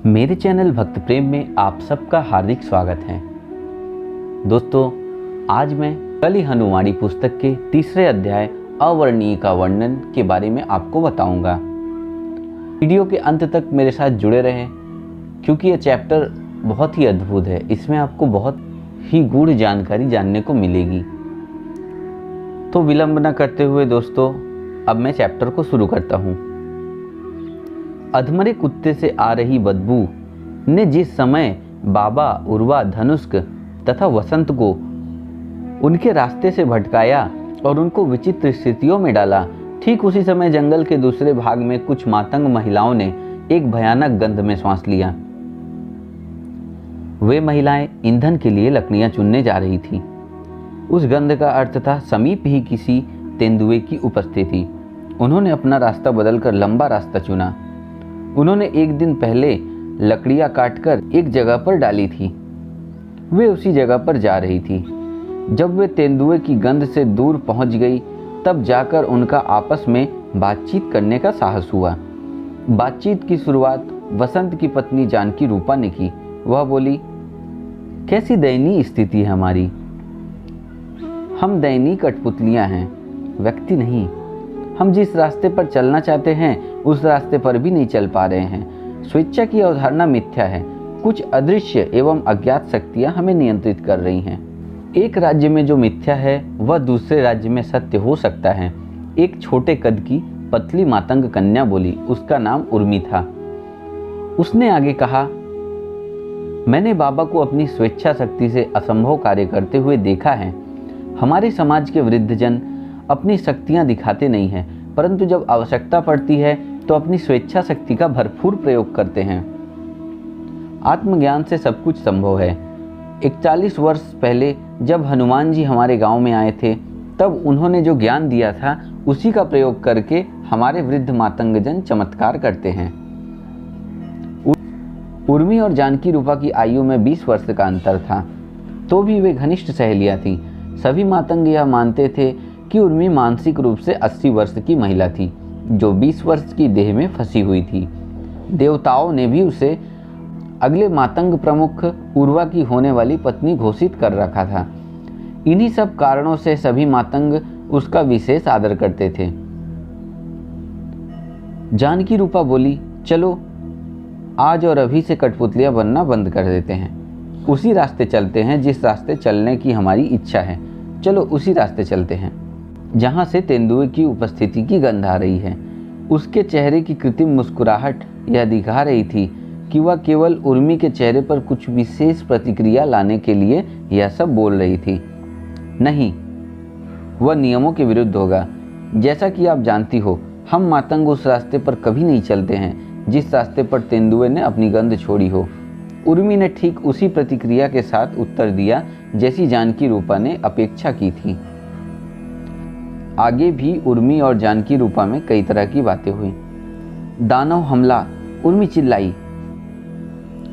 मेरे चैनल भक्त प्रेम में आप सबका हार्दिक स्वागत है। दोस्तों, आज मैं कली हनुमानी पुस्तक के तीसरे अध्याय अवर्णीय का वर्णन के बारे में आपको बताऊंगा। वीडियो के अंत तक मेरे साथ जुड़े रहें क्योंकि यह चैप्टर बहुत ही अद्भुत है। इसमें आपको बहुत ही गूढ़ जानकारी जानने को मिलेगी। तो विलंब न करते हुए दोस्तों, अब मैं चैप्टर को शुरू करता हूँ। अधमरे कुत्ते से आ रही बदबू ने जिस समय बाबा, उर्वा, धनुष्क तथा वसंत को उनके रास्ते से भटकाया और उनको विचित्र स्थितियों में डाला, ठीक उसी समय जंगल के दूसरे भाग में कुछ मातंग महिलाओं ने एक भयानक गंध में सांस लिया। वे महिलाएं ईंधन के लिए लकड़ियां चुनने जा रही थीं। उस गंध का अर्थ था समीप ही किसी तेंदुए की उपस्थिति। उन्होंने अपना रास्ता बदलकर लंबा रास्ता चुना। उन्होंने एक दिन पहले लकड़ियां काटकर एक जगह पर डाली थी। वे उसी जगह पर जा रही थी। जब वे तेंदुए की गंध से दूर पहुंच गई, तब जाकर उनका आपस में बातचीत करने का साहस हुआ। बातचीत की शुरुआत वसंत की पत्नी जानकी रूपा ने की। वह बोली, कैसी दयनीय स्थिति है हमारी। हम दयनीय कठपुतलियां हैं, व्यक्ति नहीं। हम जिस रास्ते पर चलना चाहते हैं उस रास्ते पर भी नहीं चल पा रहे हैं। स्वेच्छा की अवधारणा मिथ्या है। कुछ अदृश्य एवं अज्ञात शक्तियां हमें नियंत्रित कर रही हैं। एक राज्य में जो मिथ्या है वह दूसरे राज्य में सत्य हो सकता है। एक छोटे कद की पतली मातंग कन्या बोली। उसका नाम उर्मी था। उसने आगे कहा, मैंने बाबा को अपनी स्वेच्छा शक्ति से असंभव कार्य करते हुए देखा है। हमारे समाज के वृद्धजन अपनी शक्तियां दिखाते नहीं हैं, परंतु जब आवश्यकता पड़ती है तो अपनी स्वेच्छा शक्ति का भरपूर प्रयोग करते हैं। आत्मज्ञान से सब कुछ संभव है। 41 वर्ष पहले जब हनुमान जी हमारे गांव में आए थे, तब उन्होंने जो ज्ञान दिया था उसी का प्रयोग करके हमारे वृद्ध मातंगजन चमत्कार करते हैं। उर्मी और जानकी रूपा की आयु में 20 वर्ष का अंतर था, तो भी वे घनिष्ठ सहेलियां थीं। सभी मातंग यह मानते थे कि उर्मी मानसिक रूप से 80 वर्ष की महिला थी, जो 20 वर्ष की देह में फंसी हुई थी। देवताओं ने भी उसे अगले मातंग प्रमुख उर्वा की होने वाली पत्नी घोषित कर रखा था। इन्हीं सब कारणों से सभी मातंग उसका विशेष आदर करते थे। जानकी रूपा बोली, चलो आज और अभी से कठपुतलियां बनना बंद कर देते हैं। उसी रास्ते चलते हैं जिस रास्ते चलने की हमारी इच्छा है। चलो उसी रास्ते चलते हैं जहाँ से तेंदुए की उपस्थिति की गंध आ रही है। उसके चेहरे की कृत्रिम मुस्कुराहट यह दिखा रही थी कि वह केवल उर्मी के चेहरे पर कुछ विशेष प्रतिक्रिया लाने के लिए यह सब बोल रही थी। नहीं, वह नियमों के विरुद्ध होगा। जैसा कि आप जानती हो, हम मातंग उस रास्ते पर कभी नहीं चलते हैं जिस रास्ते पर तेंदुए ने अपनी गंध छोड़ी हो। उर्मी ने ठीक उसी प्रतिक्रिया के साथ उत्तर दिया जैसी जानकी रूपा ने अपेक्षा की थी। आगे भी उर्मी और जानकी रूपा में कई तरह की बातें हुई। दानव हमला, उर्मी चिल्लाई।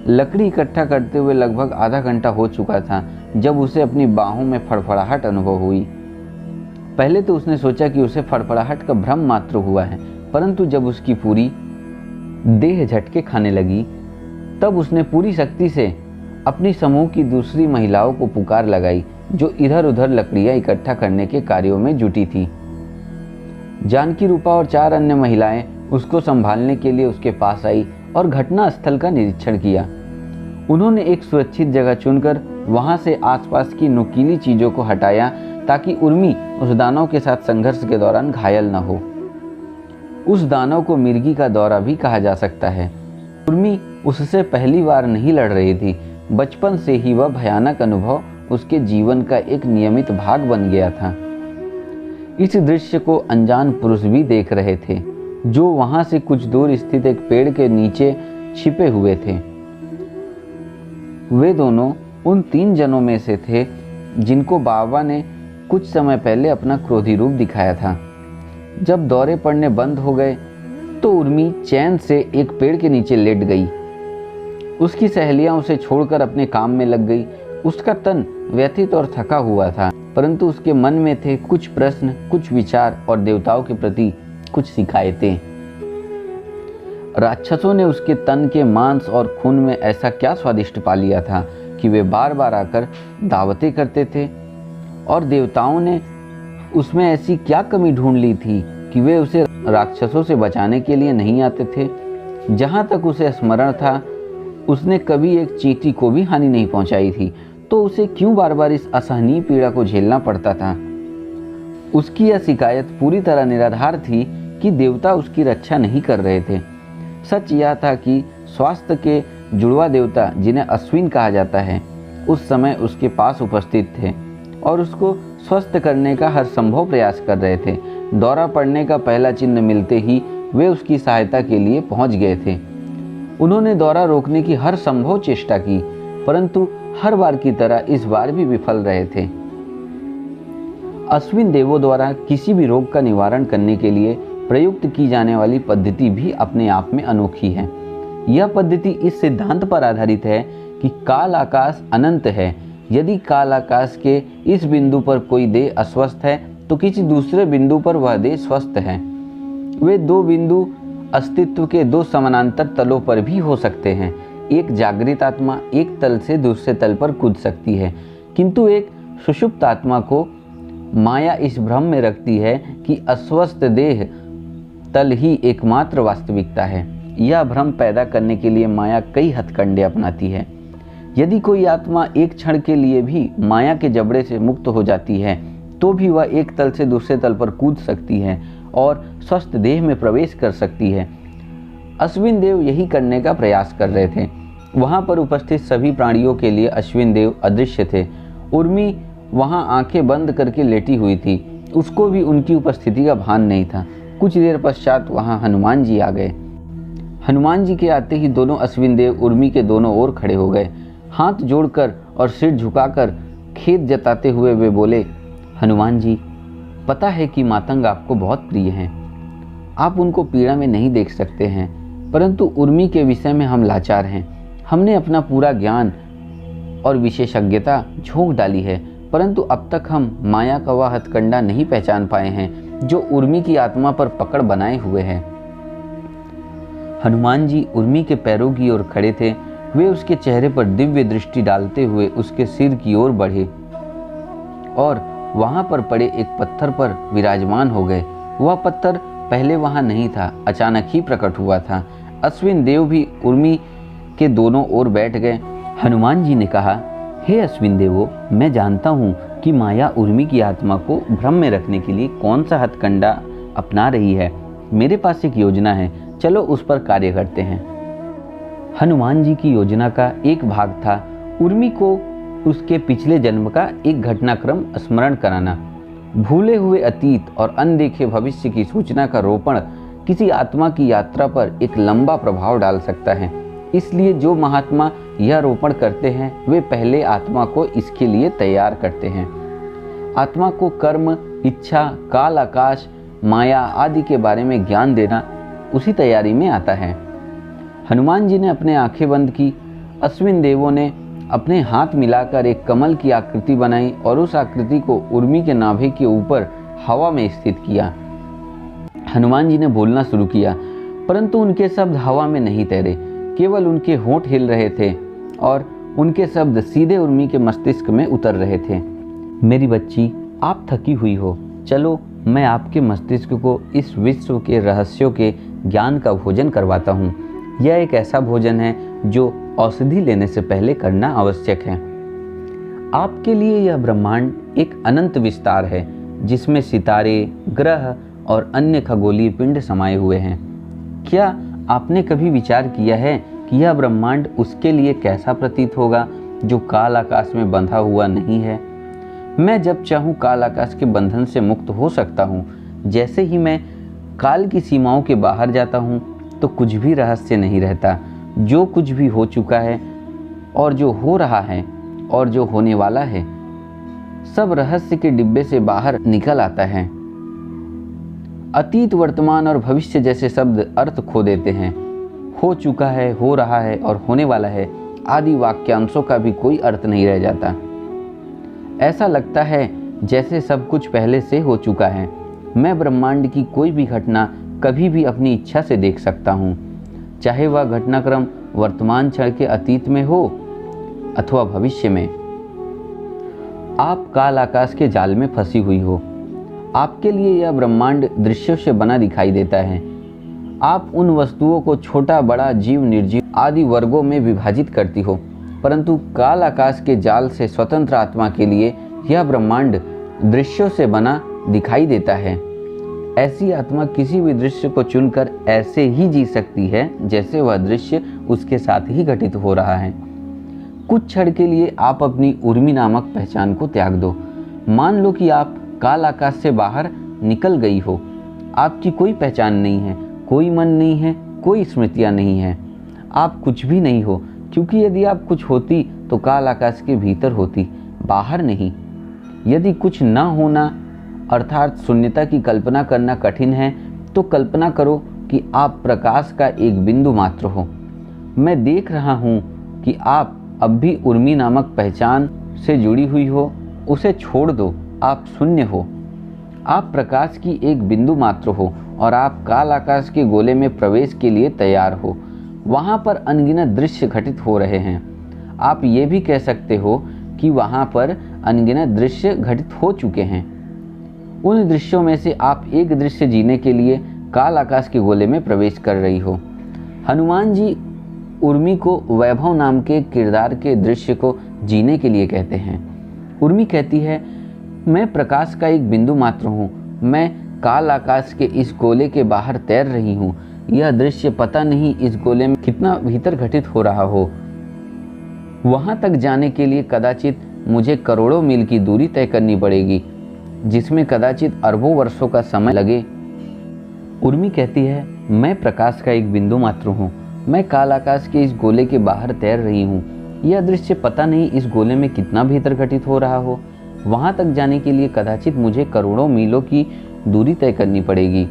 लकड़ी इकट्ठा करते हुए लगभग आधा घंटा हो चुका था जब उसे अपनी बाहों में फड़फड़ाहट अनुभव हुई। पहले तो उसने सोचा कि उसे फड़फड़ाहट का भ्रम मात्र हुआ है, परंतु जब उसकी पूरी देह झटके खाने लगी, तब उसने पूरी शक्ति से अपनी समूह की दूसरी महिलाओं को पुकार लगाई जो इधर उधर लकड़ियां इकट्ठा करने के कार्यों में जुटी थी। जानकी रूपा और 4 अन्य महिलाएं उसको संभालने के लिए उसके पास आई और घटना स्थल का निरीक्षण किया। उन्होंने एक सुरक्षित जगह चुनकर वहां से आसपास की नुकीली चीजों को हटाया ताकि उर्मी उस दानव के साथ संघर्ष के दौरान घायल न हो। उस दानव को मिर्गी का दौरा भी कहा जा सकता है। उर्मी उससे पहली बार नहीं लड़ रही थी। बचपन से ही वह भयानक अनुभव उसके जीवन का एक नियमित भाग बन गया था। इस दृश्य को अनजान पुरुष भी देख रहे थे जो वहां से कुछ दूर स्थित एक पेड़ के नीचे छिपे हुए थे। वे दोनों उन 3 जनों में से थे जिनको बाबा ने कुछ समय पहले अपना क्रोधी रूप दिखाया था। जब दौरे पड़ने बंद हो गए तो उर्मी चैन से एक पेड़ के नीचे लेट गई। उसकी सहेलियां उसे छोड़कर अपने काम में लग गई। उसका तन व्यथित और थका हुआ था, परंतु उसके मन में थे कुछ प्रश्न, कुछ विचार और देवताओं के प्रति कुछ शिकायतें। राक्षसों ने उसके तन के मांस और खून में ऐसा क्या स्वादिष्ट पा लिया था कि वे बार बार आकर दावतें करते थे, और देवताओं ने उसमें ऐसी क्या कमी ढूंढ ली थी कि वे उसे राक्षसों से बचाने के लिए नहीं आते थे। जहाँ तक उसे स्मरण था, उसने कभी एक चींटी को भी हानि नहीं पहुंचाई थी, तो उसे क्यों बार बार इस असहनीय पीड़ा को झेलना पड़ता था। उसकी यह शिकायत पूरी तरह निराधार थी कि देवता उसकी रक्षा नहीं कर रहे थे। सच यह था कि स्वास्थ्य के जुड़वा देवता, जिन्हें अश्विन कहा जाता है, उस समय उसके पास उपस्थित थे और उसको स्वस्थ करने का हर संभव प्रयास कर रहे थे। दौरा पड़ने का पहला चिन्ह मिलते ही वे उसकी सहायता के लिए पहुंच गए थे। उन्होंने दौरा रोकने की हर संभव चेष्टा की, परंतु हर बार की तरह इस बार भी विफल रहे थे। अश्विन देवों द्वारा किसी भी रोग का निवारण करने के लिए प्रयुक्त की जाने वाली पद्धति भी अपने आप में अनोखी है। यह पद्धति इस सिद्धांत पर आधारित है कि काल आकाश अनंत है। यदि काल आकाश के इस बिंदु पर कोई देह अस्वस्थ है तो किसी दूसरे बिंदु पर वह देह स्वस्थ है। वे दो बिंदु अस्तित्व के दो समानांतर तलों पर भी हो सकते हैं। एक जागृत आत्मा एक तल से दूसरे तल पर कूद सकती है, किंतु एक सुषुप्त आत्मा को माया इस भ्रम में रखती है कि अस्वस्थ देह तल ही एकमात्र वास्तविकता है। यह भ्रम पैदा करने के लिए माया कई हथकंडे अपनाती है। यदि कोई आत्मा एक क्षण के लिए भी माया के जबड़े से मुक्त हो जाती है तो भी वह एक तल से दूसरे तल पर कूद सकती है और स्वस्थ देह में प्रवेश कर सकती है। अश्विन देव यही करने का प्रयास कर रहे थे। वहां पर उपस्थित सभी प्राणियों के लिए अश्विन देव अदृश्य थे। उर्मी वहां आंखें बंद करके लेटी हुई थी, उसको भी उनकी उपस्थिति का भान नहीं था। कुछ देर पश्चात वहां हनुमान जी आ गए। हनुमान जी के आते ही दोनों अश्विन देव उर्मी के दोनों ओर खड़े हो गए। हाथ जोड़कर और सिर झुकाकर खेद जताते हुए वे बोले, हनुमान जी, पता है कि मातंग आपको बहुत प्रिय हैं। आप उनको पीड़ा में नहीं देख सकते हैं, परंतु उर्मी के विषय में हम लाचार हैं। हमने अपना पूरा ज्ञान और विशेषज्ञता झोंक डाली है, परंतु अब तक हम माया का वह हथकंडा नहीं पहचान पाए हैं जो उर्मी की आत्मा पर पकड़ बनाए हुए है। हनुमान जी उर्मी के पैरों की ओर खड़े थे। वे उसके चेहरे पर दिव्य दृष्टि डालते हुए उसके सिर की ओर बढ़े और वहां पर पड़े एक पत्थर पर विराजमान हो गए। वह पत्थर पहले वहां नहीं था, अचानक ही प्रकट हुआ था। अश्विन देव भी उर्मी के दोनों ओर बैठ गए। हनुमान जी ने कहा, हे अश्विन देवो, मैं जानता हूँ कि माया उर्मी की आत्मा को भ्रम में रखने के लिए कौन सा हथकंडा अपना रही है। मेरे पास एक योजना है, चलो उस पर कार्य करते हैं। हनुमान जी की योजना का एक भाग था उर्मी को उसके पिछले जन्म का एक घटनाक्रम स्मरण कराना। भूले हुए अतीत और अनदेखे भविष्य की सूचना का रोपण किसी आत्मा की यात्रा पर एक लंबा प्रभाव डाल सकता है। इसलिए जो महात्मा यह रोपण करते हैं वे पहले आत्मा को इसके लिए तैयार करते हैं। आत्मा को कर्म, इच्छा, काल, आकाश, माया आदि के बारे में ज्ञान देना उसी तैयारी में आता है। हनुमान जी ने अपने आंखें बंद की। अश्विन देवों ने अपने हाथ मिलाकर एक कमल की आकृति बनाई और उस आकृति को उर्मी के नाभि के ऊपर हवा में स्थित किया। हनुमान जी ने बोलना शुरू किया, परंतु उनके शब्द हवा में नहीं तैरे, केवल उनके होंठ हिल रहे थे और उनके शब्द सीधे उर्मी के मस्तिष्क में उतर रहे थे। मेरी बच्ची, आप थकी हुई हो, चलो मैं आपके मस्तिष्क को इस विश्व के रहस्यों के ज्ञान का भोजन करवाता हूँ। यह एक ऐसा भोजन है जो औषधि लेने से पहले करना आवश्यक है। आपके लिए यह ब्रह्मांड एक अनंत विस्तार है जिसमें सितारे, ग्रह और अन्य खगोलीय पिंड समाये हुए हैं। क्या आपने कभी विचार किया है कि यह ब्रह्मांड उसके लिए कैसा प्रतीत होगा जो काल आकाश में बंधा हुआ नहीं है? मैं जब चाहूँ काल आकाश के बंधन से मुक्त हो सकता हूँ। जैसे ही मैं काल की सीमाओं के बाहर जाता हूँ तो कुछ भी रहस्य नहीं रहता। जो कुछ भी हो चुका है और जो हो रहा है और जो होने वाला है, सब रहस्य के डिब्बे से बाहर निकल आता है। अतीत, वर्तमान और भविष्य जैसे शब्द अर्थ खो देते हैं। हो चुका है, हो रहा है और होने वाला है आदि वाक्यांशों का भी कोई अर्थ नहीं रह जाता। ऐसा लगता है जैसे सब कुछ पहले से हो चुका है। मैं ब्रह्मांड की कोई भी घटना कभी भी अपनी इच्छा से देख सकता हूँ। चाहे वह घटनाक्रम वर्तमान क्षण के अतीत में हो अथवा भविष्य में। आप काल आकाश के जाल में फंसी हुई हो। आपके लिए यह ब्रह्मांड दृश्यों से बना दिखाई देता है। आप उन वस्तुओं को छोटा बड़ा जीव निर्जीव आदि वर्गों में विभाजित करती हो, परंतु काल आकाश के जाल से स्वतंत्र आत्मा के लिए यह ब्रह्मांड दृश्यों से बना दिखाई देता है। ऐसी आत्मा किसी भी दृश्य को चुनकर ऐसे ही जी सकती है जैसे वह दृश्य उसके साथ ही घटित हो रहा है। कुछ क्षण के लिए आप अपनी उर्मी नामक पहचान को त्याग दो। मान लो कि आप काल आकाश से बाहर निकल गई हो। आपकी कोई पहचान नहीं है, कोई मन नहीं है, कोई स्मृतियां नहीं है। आप कुछ भी नहीं हो, क्योंकि यदि आप कुछ होती तो काल आकाश के भीतर होती, बाहर नहीं। यदि कुछ न होना अर्थात शून्यता की कल्पना करना कठिन है, तो कल्पना करो कि आप प्रकाश का एक बिंदु मात्र हो। मैं देख रहा हूँ कि आप अब भी उर्मी नामक पहचान से जुड़ी हुई हो। उसे छोड़ दो, आप शून्य हो। आप प्रकाश की एक बिंदु मात्र हो और आप काल आकाश के गोले में प्रवेश के लिए तैयार हो। वहाँ पर अनगिनत दृश्य घटित हो रहे हैं। आप ये भी कह सकते हो कि वहाँ पर अनगिनत दृश्य घटित हो चुके हैं। उन दृश्यों में से आप एक दृश्य जीने के लिए काल आकाश के गोले में प्रवेश कर रही हो। हनुमान जी उर्मी को वैभव नाम के किरदार के दृश्य को जीने के लिए कहते हैं। उर्मी कहती है, मैं प्रकाश का एक बिंदु मात्र हूँ। मैं काल आकाश के इस गोले के बाहर तैर रही हूँ। यह दृश्य पता नहीं इस गोले में कितना भीतर घटित हो रहा हो। वहाँ तक जाने के लिए कदाचित मुझे करोड़ों मील की दूरी तय करनी पड़ेगी, जिसमें कदाचित अरबों वर्षों का समय लगे। उर्मी कहती है, मैं प्रकाश का एक बिंदु मात्र हूँ। मैं काल आकाश के इस गोले के बाहर तैर रही हूँ। यह दृश्य पता नहीं इस गोले में कितना भीतर घटित हो रहा हो। वहाँ तक जाने के लिए कदाचित मुझे करोड़ों मीलों की दूरी तय करनी पड़ेगी,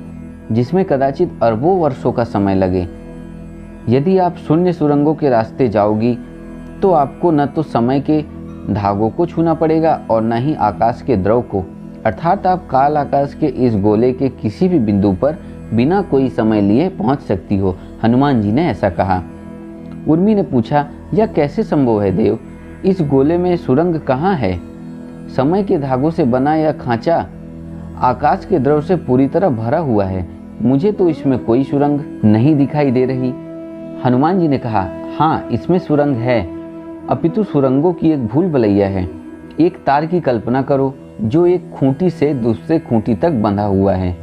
जिसमें कदाचित अरबों वर्षों का समय लगे। यदि आप शून्य सुरंगों के रास्ते जाओगी तो आपको न तो समय के धागों को छूना पड़ेगा और न ही आकाश के द्रव को, अर्थात आप काल आकाश के इस गोले के किसी भी बिंदु पर बिना कोई समय लिए पहुंच सकती हो। हनुमान जी ने ऐसा कहा। उर्मी ने पूछा, यह कैसे संभव है देव? इस गोले में सुरंग कहाँ है? समय के धागों से बना यह खांचा आकाश के द्रव से पूरी तरह भरा हुआ है। मुझे तो इसमें कोई सुरंग नहीं दिखाई दे रही। हनुमान जी ने कहा, हाँ, इसमें सुरंग है, अपितु सुरंगों की एक भूल भुलैया है। एक तार की कल्पना करो जो एक खूंटी से दूसरे खूंटी तक बंधा हुआ है।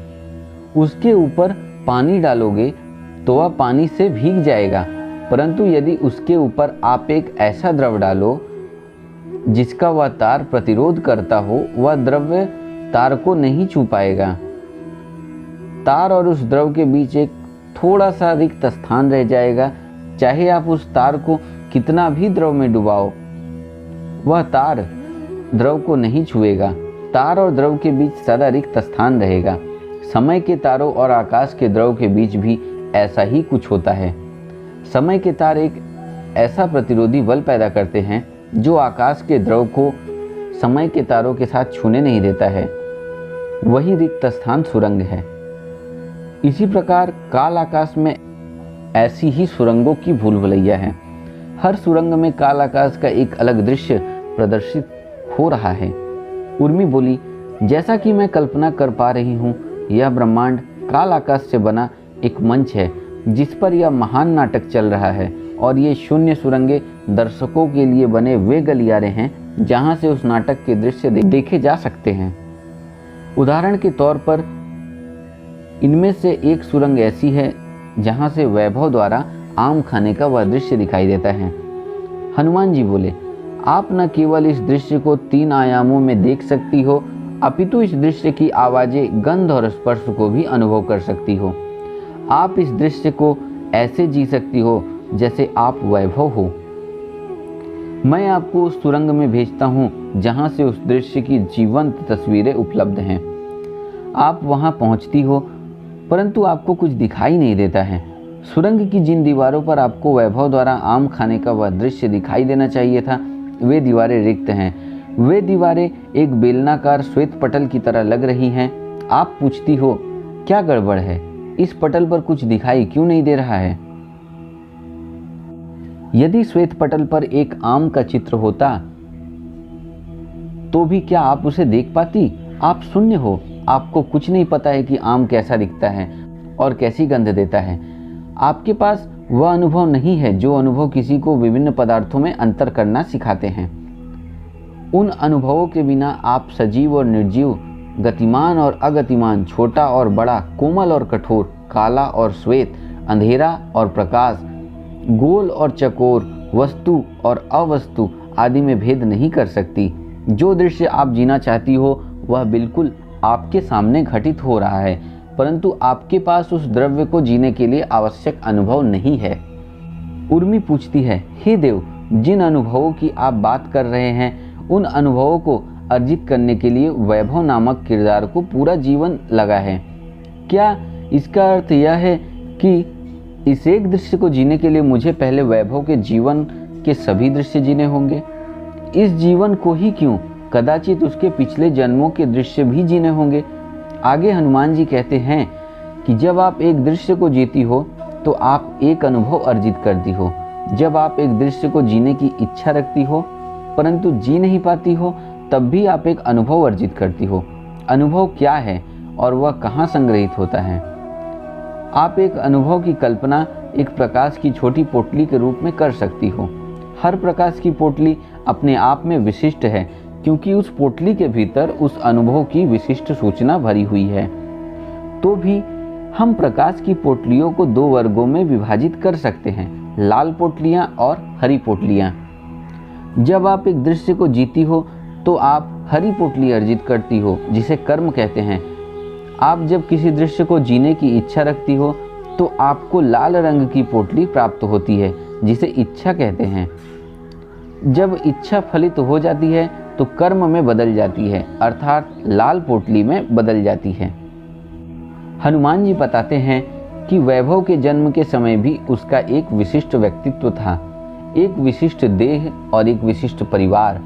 उसके ऊपर पानी डालोगे तो वह पानी से भीग जाएगा, परंतु यदि उसके ऊपर आप एक ऐसा द्रव डालो जिसका वह तार प्रतिरोध करता हो, वह द्रव्य तार को नहीं छू पाएगा। तार और उस द्रव के बीच एक थोड़ा सा रिक्त स्थान रह जाएगा। चाहे आप उस तार को कितना भी द्रव में डुबाओ, वह तार द्रव को नहीं छुएगा। तार और द्रव के बीच सदा रिक्त स्थान रहेगा। समय के तारों और आकाश के द्रव के बीच भी ऐसा ही कुछ होता है। समय के तार एक ऐसा प्रतिरोधी बल पैदा करते हैं जो आकाश के द्रव को समय के तारों के साथ छूने नहीं देता है। वही रिक्त स्थान सुरंग है। इसी प्रकार काल आकाश में ऐसी ही सुरंगों की भूल भुलैया है। हर सुरंग में काल आकाश का एक अलग दृश्य प्रदर्शित हो रहा है। उर्मी बोली, जैसा कि मैं कल्पना कर पा रही हूँ, यह ब्रह्मांड काल आकाश से बना एक मंच है जिस पर यह महान नाटक चल रहा है, और ये शून्य सुरंगें दर्शकों के लिए बने वे गलियारे हैं जहाँ से उस नाटक के दृश्य देखे जा सकते हैं। उदाहरण के तौर पर इनमें से एक सुरंग ऐसी है जहाँ से वैभव द्वारा आम खाने का वह दृश्य दिखाई देता है। हनुमान जी बोले, आप न केवल इस दृश्य को 3 आयामों में देख सकती हो, अपितु इस दृश्य की आवाजें, गंध और स्पर्श को भी अनुभव कर सकती हो। आप इस दृश्य को ऐसे जी सकती हो जैसे आप वैभव हो। मैं आपको उस सुरंग में भेजता हूँ जहाँ से उस दृश्य की जीवंत तस्वीरें उपलब्ध हैं। आप वहाँ पहुँचती हो, परंतु आपको कुछ दिखाई नहीं देता है। सुरंग की जिन दीवारों पर आपको वैभव द्वारा आम खाने का वह दृश्य दिखाई देना चाहिए था, वे दीवारें रिक्त हैं। वे दीवारें एक बेलनाकार श्वेत पटल की तरह लग रही हैं। आप पूछती हो, क्या गड़बड़ है? इस पटल पर कुछ दिखाई क्यों नहीं दे रहा है? यदि श्वेत पटल पर एक आम का चित्र होता तो भी क्या आप उसे देख पाती? आप शून्य हो, आपको कुछ नहीं पता है कि आम कैसा दिखता है और कैसी गंध देता है। आपके पास वह अनुभव नहीं है जो अनुभव किसी को विभिन्न पदार्थों में अंतर करना सिखाते हैं। उन अनुभवों के बिना आप सजीव और निर्जीव, गतिमान और अगतिमान, छोटा और बड़ा, कोमल और कठोर, काला और श्वेत, अंधेरा और प्रकाश, गोल और चकोर, वस्तु और अवस्तु आदि में भेद नहीं कर सकती। जो दृश्य आप जीना चाहती हो वह बिल्कुल आपके सामने घटित हो रहा है, परंतु आपके पास उस द्रव्य को जीने के लिए आवश्यक अनुभव नहीं है। उर्मी पूछती है, हे देव, जिन अनुभवों की आप बात कर रहे हैं उन अनुभवों को अर्जित करने के लिए वैभव नामक किरदार को पूरा जीवन लगा है। क्या इसका अर्थ यह है कि इस एक दृश्य को जीने के लिए मुझे पहले वैभव के जीवन के सभी दृश्य जीने होंगे? इस जीवन को ही क्यों, कदाचित उसके पिछले जन्मों के दृश्य भी जीने होंगे। आगे हनुमान जी कहते हैं कि जब आप एक दृश्य को जीती हो तो आप एक अनुभव अर्जित करती हो। जब आप एक दृश्य को जीने की इच्छा रखती हो परंतु जी नहीं पाती हो, तब भी आप एक अनुभव अर्जित करती हो। अनुभव क्या है और वह कहाँ संग्रहित होता है? आप एक अनुभव की कल्पना एक प्रकाश की छोटी पोटली के रूप में कर सकती हो। हर प्रकाश की पोटली अपने आप में विशिष्ट है, क्योंकि उस पोटली के भीतर उस अनुभव की विशिष्ट सूचना भरी हुई है। तो भी हम प्रकाश की पोटलियों को दो वर्गों में विभाजित कर सकते हैं, लाल पोटलियां और हरी पोटलियां। जब आप एक दृश्य को जीती हो तो आप हरी पोटली अर्जित करती हो, जिसे कर्म कहते हैं। आप जब किसी दृश्य को जीने की इच्छा रखती हो तो आपको लाल रंग की पोटली प्राप्त होती है, जिसे इच्छा कहते हैं। जब इच्छा फलित हो जाती है तो कर्म में बदल जाती है, अर्थात लाल पोटली में बदल जाती है। हनुमान जी बताते हैं कि वैभव के जन्म के समय भी उसका एक विशिष्ट व्यक्तित्व था, एक विशिष्ट देह और एक विशिष्ट परिवार।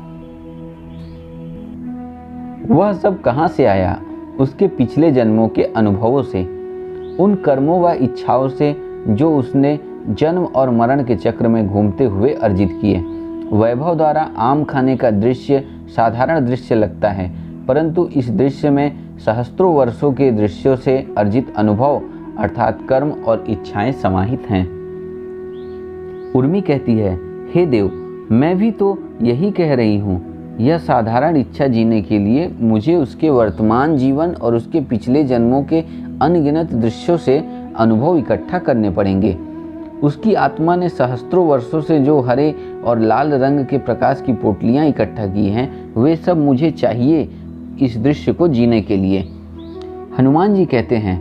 वह सब कहाँ से आया? उसके पिछले जन्मों के अनुभवों से, उन कर्मों व इच्छाओं से जो उसने जन्म और मरण के चक्र में घूमते हुए अर्जित किए। वैभव द्वारा आम खाने का दृश्य साधारण दृश्य लगता है, परंतु इस दृश्य में सहस्त्रों वर्षों के दृश्यों से अर्जित अनुभव अर्थात कर्म और इच्छाएं समाहित हैं। उर्मी कहती है, हे देव, मैं भी तो यही कह रही हूँ। यह साधारण इच्छा जीने के लिए मुझे उसके वर्तमान जीवन और उसके पिछले जन्मों के अनगिनत दृश्यों से अनुभव इकट्ठा करने पड़ेंगे। उसकी आत्मा ने सहस्त्रों वर्षों से जो हरे और लाल रंग के प्रकाश की पोटलियां इकट्ठा की हैं, वे सब मुझे चाहिए इस दृश्य को जीने के लिए। हनुमान जी कहते हैं,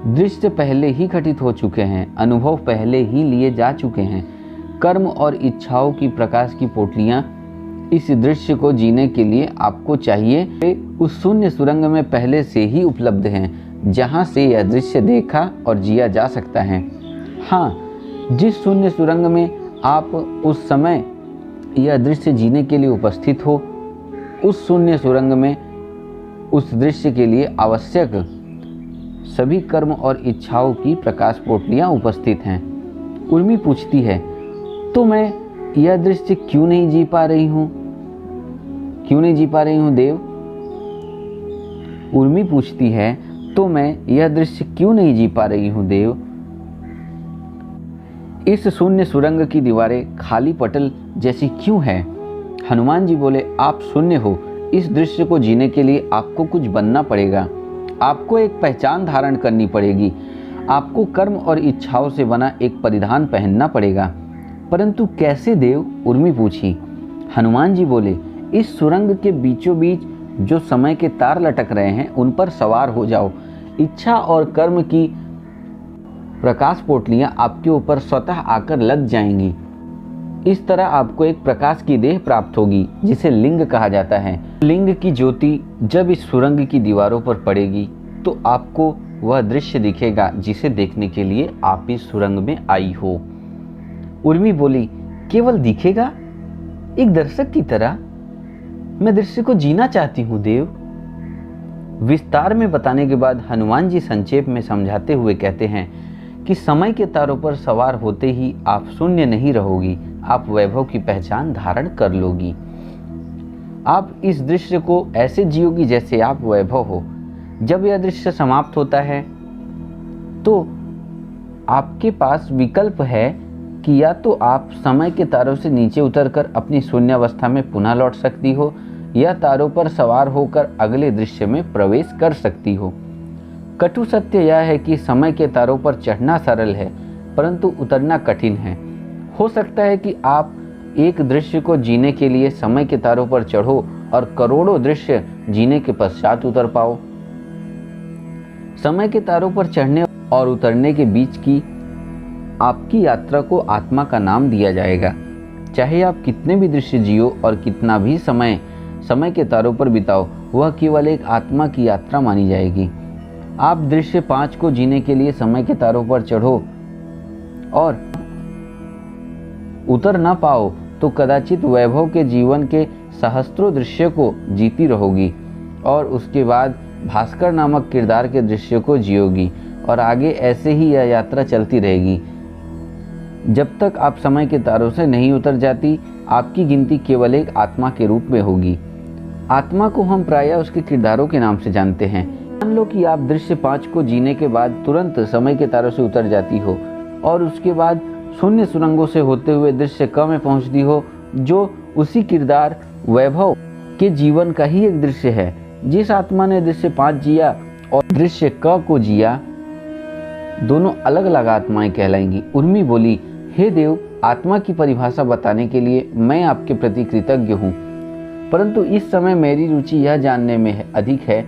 दृश्य पहले ही घटित हो चुके हैं, अनुभव पहले ही लिए जा चुके हैं। कर्म और इच्छाओं की प्रकाश की पोटलियां इस दृश्य को जीने के लिए आपको चाहिए, वे उस शून्य सुरंग में पहले से ही उपलब्ध हैं, जहां से यह दृश्य देखा और जिया जा सकता है। हाँ, जिस शून्य सुरंग में आप उस समय यह दृश्य जीने के लिए उपस्थित हो, उस शून्य सुरंग में उस दृश्य के लिए आवश्यक सभी कर्म और इच्छाओं की प्रकाश पोटलियां उपस्थित हैं। उर्मी पूछती है, तो मैं यह दृश्य क्यों नहीं जी पा रही हूँ? क्यों नहीं जी पा रही हूँ देव? उर्मी पूछती है, तो मैं यह दृश्य क्यों नहीं जी पा रही हूँ देव? इस शून्य सुरंग की दीवारें खाली पटल जैसी क्यों है? हनुमान जी बोले, आप शून्य हो। इस दृश्य को जीने के लिए आपको कुछ बनना पड़ेगा, आपको एक पहचान धारण करनी पड़ेगी, आपको कर्म और इच्छाओं से बना एक परिधान पहनना पड़ेगा। परंतु कैसे देव? उर्मी पूछी। हनुमान जी बोले, इस सुरंग के बीचों बीच जो समय के तार लटक रहे हैं उन पर सवार हो जाओ। इच्छा और कर्म की प्रकाश पोटलियां आपके ऊपर स्वतः आकर लग जाएंगी। इस तरह आपको एक प्रकाश की देह प्राप्त होगी, जिसे लिंग कहा जाता है। लिंग की ज्योति जब इस सुरंग की दीवारों पर पड़ेगी तो आपको वह दृश्य दिखेगा जिसे देखने के लिए आप इस सुरंग में आई हो। उर्मी बोली, केवल दिखेगा? एक दर्शक की तरह मैं दृश्य को जीना चाहती हूँ देव। विस्तार में बताने के बाद हनुमान जी संक्षेप में समझाते हुए कहते हैं कि समय के तारों पर सवार होते ही आप शून्य नहीं रहोगी, आप वैभव की पहचान धारण कर लोगी। आप इस दृश्य को ऐसे जियोगी जैसे आप वैभव हो। जब यह दृश्य समाप्त होता है तो आपके पास विकल्प है कि या तो आप समय के तारों से नीचे उतरकर अपनी शून्यावस्था में पुनः लौट सकती हो, या तारों पर सवार होकर अगले दृश्य में प्रवेश कर सकती हो। कटु सत्य यह है कि समय के तारों पर चढ़ना सरल है, परंतु उतरना कठिन है। हो सकता है कि आप एक दृश्य को जीने के लिए समय के तारों पर चढ़ो और करोड़ों दृश्य जीने के पश्चात उतर पाओ। समय के तारों पर चढ़ने और उतरने के बीच की आपकी यात्रा को आत्मा का नाम दिया जाएगा। चाहे आप कितने भी दृश्य जियो और कितना भी समय के तारों पर बिताओ, वह केवल एक आत्मा की यात्रा मानी जाएगी। आप दृश्य 5 को जीने के लिए समय के तारों पर चढ़ो और उतर ना पाओ तो कदाचित वैभव के जीवन के सहस्त्रों दृश्य को जीती रहोगी और उसके बाद भास्कर नामक किरदार के दृश्य को जियोगी और आगे ऐसे ही यह यात्रा चलती रहेगी। जब तक आप समय के तारों से नहीं उतर जाती, आपकी गिनती केवल एक आत्मा के रूप में होगी। आत्मा को हम प्रायः उसके किरदारों के नाम से जानते हैं। मान लो कि आप दृश्य 5 को जीने के बाद तुरंत समय के तारों से उतर जाती हो और उसके बाद शून्य सुरंगों से होते हुए दृश्य क में पहुंचती हो, जो उसी किरदार वैभव के जीवन का ही एक दृश्य है। जिस आत्मा ने दृश्य 5 जिया और दृश्य क को जिया, दोनों अलग अलग आत्माएं कहलाएंगी। उर्मी बोली, हे देव, आत्मा की परिभाषा बताने के लिए मैं आपके प्रति कृतज्ञ हूँ, परंतु इस समय मेरी रुचि यह जानने में अधिक है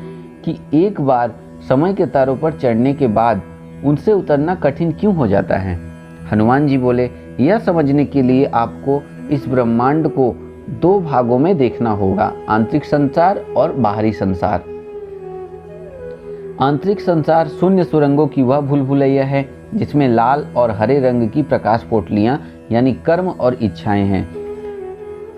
कि एक बार समय के तारों पर चढ़ने के बाद उनसे उतरना कठिन क्यों हो जाता है। हनुमान जी बोले, यह समझने के लिए आपको इस ब्रह्मांड को 2 भागों में देखना होगा, आंतरिक संसार और बाहरी संसार। आंतरिक संसार शून्य सुरंगों की वह भूल-भुलैया है जिसमें लाल और हरे रंग की प्रकाश पोटलियां यानी कर्म और इच्छाएं हैं।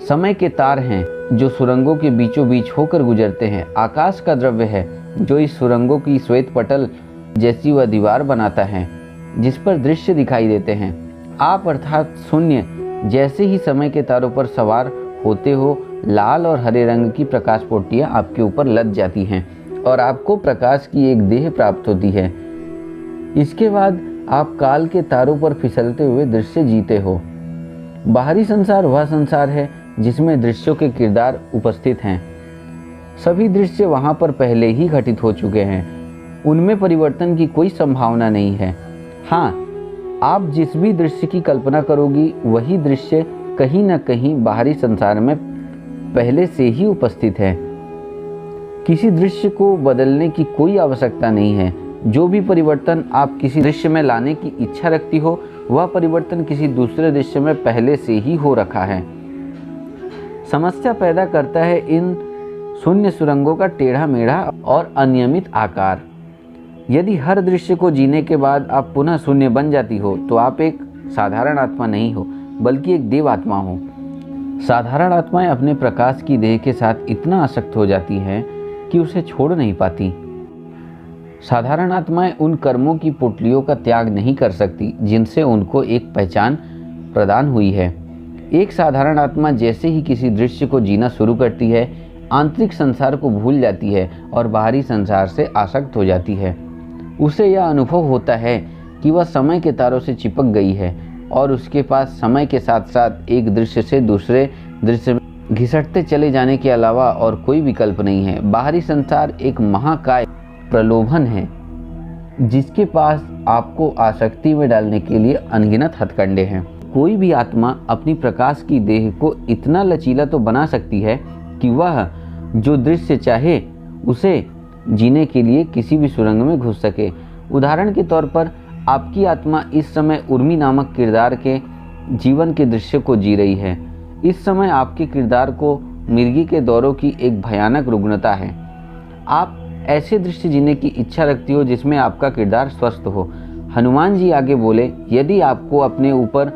समय के तार हैं जो सुरंगों के बीचों बीच होकर गुजरते हैं। आकाश का द्रव्य है जो इस सुरंगों की श्वेत पटल जैसी वह दीवार बनाता है जिस पर दृश्य दिखाई देते हैं। आप अर्थात शून्य जैसे ही समय के तारों पर सवार होते हो, लाल और हरे रंग की प्रकाश पोटियां आपके ऊपर लद जाती हैं और आपको प्रकाश की एक देह प्राप्त होती है। इसके बाद आप काल के तारों पर फिसलते हुए दृश्य जीते हो। बाहरी संसार वह संसार है जिसमें दृश्यों के किरदार उपस्थित हैं। सभी दृश्य वहां पर पहले ही घटित हो चुके हैं, उनमें परिवर्तन की कोई संभावना नहीं है। हाँ, आप जिस भी दृश्य की कल्पना करोगी वही दृश्य कहीं न कहीं बाहरी संसार में पहले से ही उपस्थित है। किसी दृश्य को बदलने की कोई आवश्यकता नहीं है। जो भी परिवर्तन आप किसी दृश्य में लाने की इच्छा रखती हो, वह परिवर्तन किसी दूसरे दृश्य में पहले से ही हो रखा है। समस्या पैदा करता है इन शून्य सुरंगों का टेढ़ा मेढ़ा और अनियमित आकार। यदि हर दृश्य को जीने के बाद आप पुनः शून्य बन जाती हो तो आप एक साधारण आत्मा नहीं हो बल्कि एक देव आत्मा हो। साधारण आत्माएं अपने प्रकाश की देह के साथ इतना आसक्त हो जाती हैं कि उसे छोड़ नहीं पाती। साधारण आत्माएं उन कर्मों की पोटलियों का त्याग नहीं कर सकती जिनसे उनको एक पहचान प्रदान हुई है। एक साधारण आत्मा जैसे ही किसी दृश्य को जीना शुरू करती है, आंतरिक संसार को भूल जाती है और बाहरी संसार से आसक्त हो जाती है। उसे यह अनुभव होता है कि वह समय के तारों से चिपक गई है और उसके पास समय के साथ साथ एक दृश्य से दूसरे दृश्य में घिसटते चले जाने के अलावा और कोई विकल्प नहीं है। बाहरी संसार एक महाकाय प्रलोभन है जिसके पास आपको आसक्ति में डालने के लिए अनगिनत हथकंडे हैं। कोई भी आत्मा अपनी प्रकाश की देह को इतना लचीला तो बना सकती है कि वह जो दृश्य चाहे उसे जीने के लिए किसी भी सुरंग में घुस सके। उदाहरण के तौर पर आपकी आत्मा इस समय उर्मी नामक किरदार के जीवन के दृश्य को जी रही है। इस समय आपके किरदार को मिर्गी के दौरों की एक भयानक रुग्णता है। आप ऐसे दृश्य जीने की इच्छा रखती हो जिसमें आपका किरदार स्वस्थ हो। हनुमान जी आगे बोले, यदि आपको अपने ऊपर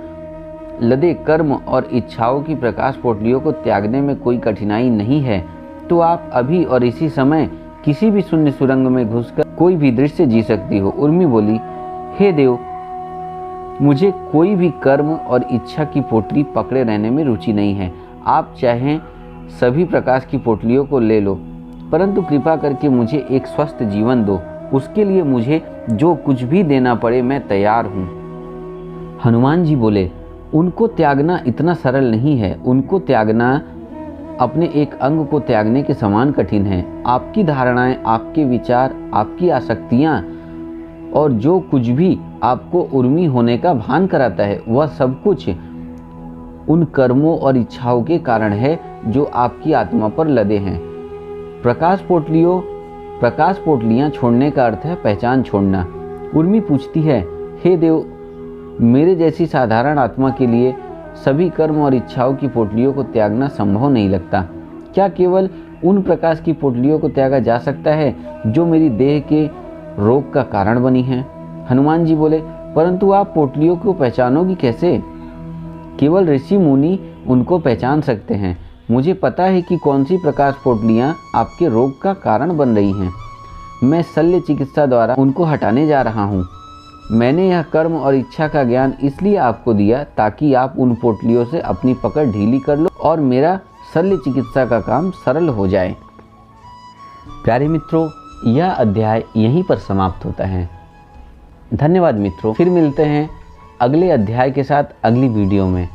लदे कर्म और इच्छाओं की प्रकाश पोटलियों को त्यागने में कोई कठिनाई नहीं है तो आप अभी और इसी समय किसी भी शून्य सुरंग में घुसकर कोई भी दृश्य जी सकती हो। उर्मी बोली, हे देव, मुझे कोई भी कर्म और इच्छा की पोटली पकड़े रहने में रुचि नहीं है। आप चाहें सभी प्रकाश की पोटलियों को ले लो, परंतु कृपा करके मुझे एक स्वस्थ जीवन दो। उसके लिए मुझे जो कुछ भी देना पड़े मैं तैयार हूँ। हनुमान जी बोले, उनको त्यागना इतना सरल नहीं है। उनको त्यागना अपने एक अंग को त्यागने के समान कठिन है। आपकी धारणाएं, आपके विचार, आपकी आसक्तियां और जो कुछ भी आपको उर्मी होने का भान कराता है, वह सब कुछ उन कर्मों और इच्छाओं के कारण है जो आपकी आत्मा पर लदे हैं। प्रकाश पोटलियां छोड़ने का अर्थ है पहचान छोड़ना। उर्मी पूछती है, हे देव, मेरे जैसी साधारण आत्मा के लिए सभी कर्म और इच्छाओं की पोटलियों को त्यागना संभव नहीं लगता। क्या केवल उन प्रकाश की पोटलियों को त्यागा जा सकता है जो मेरी देह के रोग का कारण बनी हैं? हनुमान जी बोले, परंतु आप पोटलियों को पहचानोगे कैसे? केवल ऋषि मुनि उनको पहचान सकते हैं। मुझे पता है कि कौन सी प्रकाश पोटलियां आपके रोग का कारण बन रही हैं। मैं शल्य चिकित्सा द्वारा उनको हटाने जा रहा हूँ। मैंने यह कर्म और इच्छा का ज्ञान इसलिए आपको दिया ताकि आप उन पोटलियों से अपनी पकड़ ढीली कर लो और मेरा शल्य चिकित्सा का काम सरल हो जाए। प्यारे मित्रों, यह अध्याय यहीं पर समाप्त होता है। धन्यवाद मित्रों, फिर मिलते हैं अगले अध्याय के साथ अगली वीडियो में।